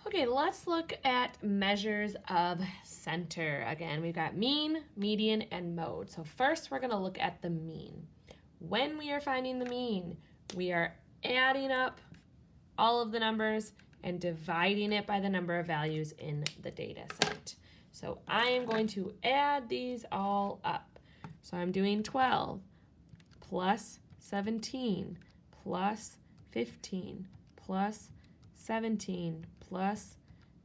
Okay, let's look at measures of center. Again, we've got mean, median, and mode. So first we're going to look at the mean. When we are finding the mean, we are adding up all of the numbers and dividing it by the number of values in the data set. So I am going to add these all up. So I'm doing 12 plus 17 plus 15 plus 17 plus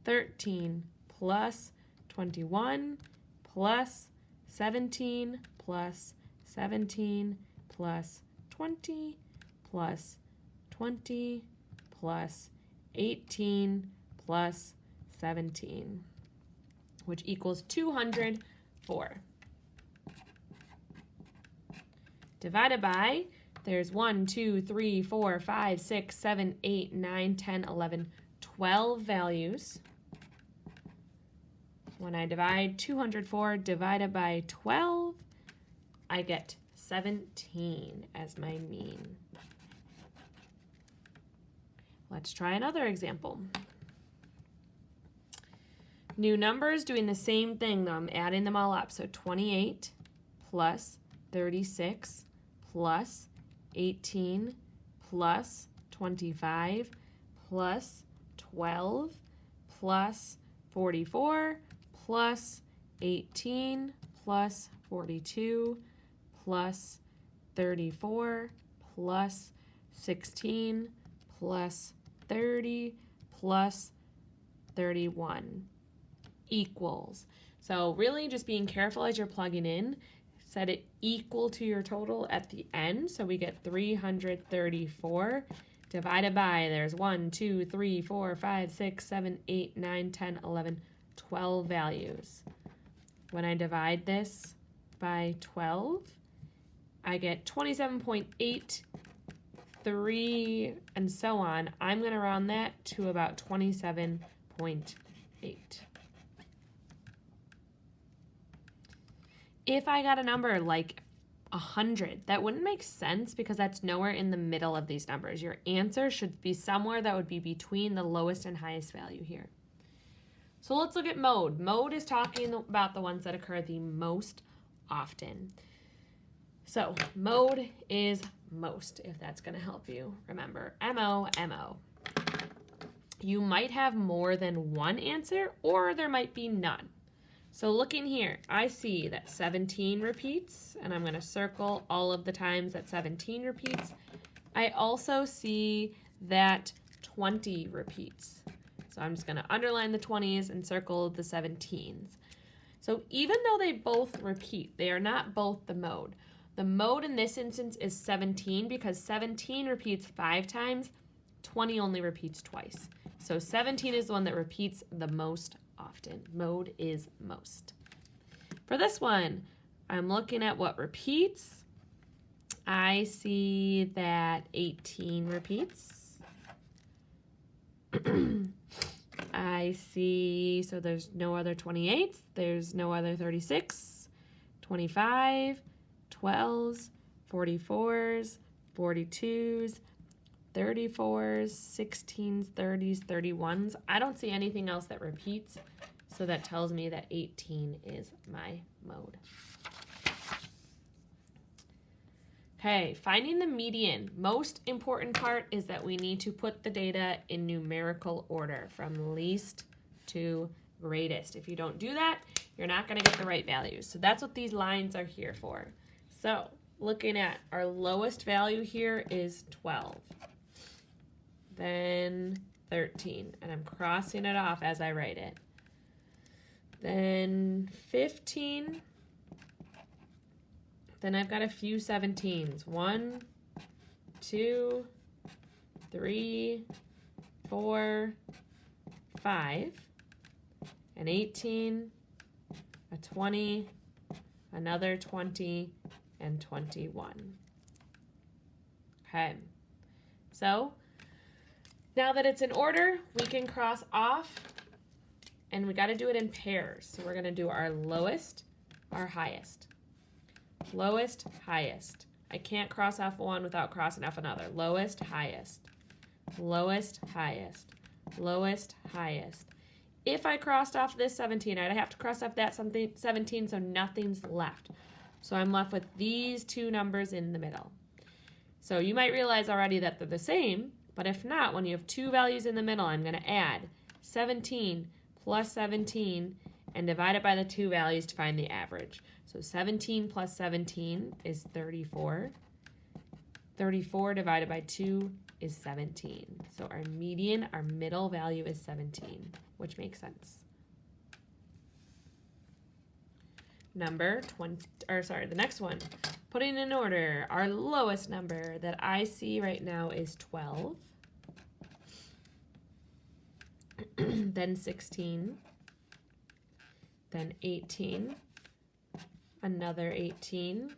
13 plus 21 plus 17 plus 17 plus 20 plus 20 plus 18 plus 17, which equals 204. Divided by, there's 1, 2, 3, 4, 5, 6, 7, 8, 9, 10, 11, 12 values. When I divide 204 divided by 12, I get 17 as my mean. Let's try another example. New numbers doing the same thing though. I'm adding them all up. So 28 plus 36 plus 18 plus 25 plus 12 plus 44 plus 18 plus 42 plus 34 plus 16 plus 30 plus 31 equals. So really just being careful as you're plugging in. Set it equal to your total at the end. So we get 334 divided by, there's 1, 2, 3, 4, 5, 6, 7, 8, 9, 10, 11, 12 values. When I divide this by 12, I get 27.83 and so on. I'm going to round that to about 27.8. If I got a number like 100, that wouldn't make sense because that's nowhere in the middle of these numbers. Your answer should be somewhere that would be between the lowest and highest value here. So let's look at mode. Mode is talking about the ones that occur the most often. So mode is most, if that's going to help you. Remember, MO, MO. You might have more than one answer or there might be none. So looking here, I see that 17 repeats, and I'm going to circle all of the times that 17 repeats. I also see that 20 repeats. So I'm just going to underline the 20s and circle the 17s. So even though they both repeat, they are not both the mode. The mode in this instance is 17 because 17 repeats 5 times, 20 only repeats twice. So 17 is the one that repeats the most often. Mode is most. For this one, I'm looking at what repeats. I see that 18 repeats. I see, so there's no other 28s, there's no other 36, 25, 12s, 44s, 42s, 34s, 16s, 30s, 31s. I don't see anything else that repeats, so that tells me that 18 is my mode. Okay, finding the median. Most important part is that we need to put the data in numerical order from least to greatest. If you don't do that, you're not going to get the right values. So that's what these lines are here for. So looking at our lowest value here is 12. Then 13, and I'm crossing it off as I write it. Then 15. Then I've got a few 17s. 1, 2, 3, 4, 5, an 18, a 20, another 20, and 21. Okay, so now that it's in order, we can cross off, and we got to do it in pairs. So we're going to do our lowest, our highest. Lowest, highest. I can't cross off one without crossing off another. Lowest, highest. Lowest, highest. lowest, highest. If I crossed off this 17, I'd have to cross off that 17, so nothing's left. So I'm left with these two numbers in the middle. So you might realize already that they're the same, but if not, when you have two values in the middle, I'm going to add 17 plus 17 and divide it by the two values to find the average. So 17 plus 17 is 34. 34 divided by 2 is 17. So our median, our middle value is 17, which makes sense. The next one. Putting in order, our lowest number that I see right now is 12. Then 16. Then 18. Another 18.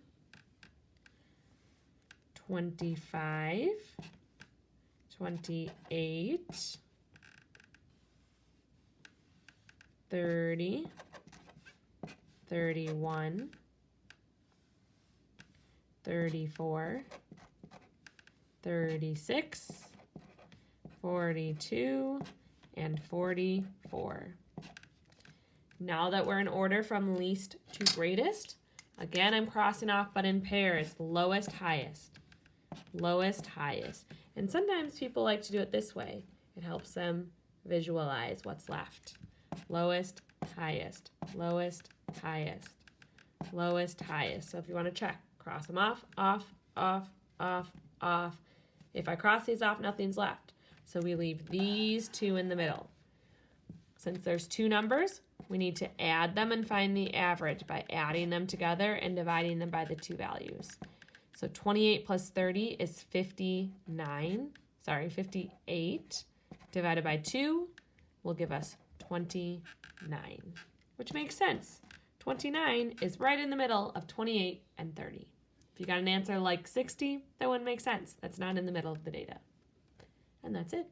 25. 28. 30. 31, 34, 36, 42, and 44. Now that we're in order from least to greatest, again, I'm crossing off, but in pairs, lowest, highest, lowest, highest. And sometimes people like to do it this way. It helps them visualize what's left. Lowest, highest, lowest, highest, lowest, highest. So if you want to check, cross them off, off, off, off, off. If I cross these off, nothing's left. So we leave these two in the middle. Since there's two numbers, we need to add them and find the average by adding them together and dividing them by the two values. So 28 plus 30 is 58 divided by 2 will give us 29, which makes sense. 29 is right in the middle of 28 and 30. If you got an answer like 60, that wouldn't make sense. That's not in the middle of the data. And that's it.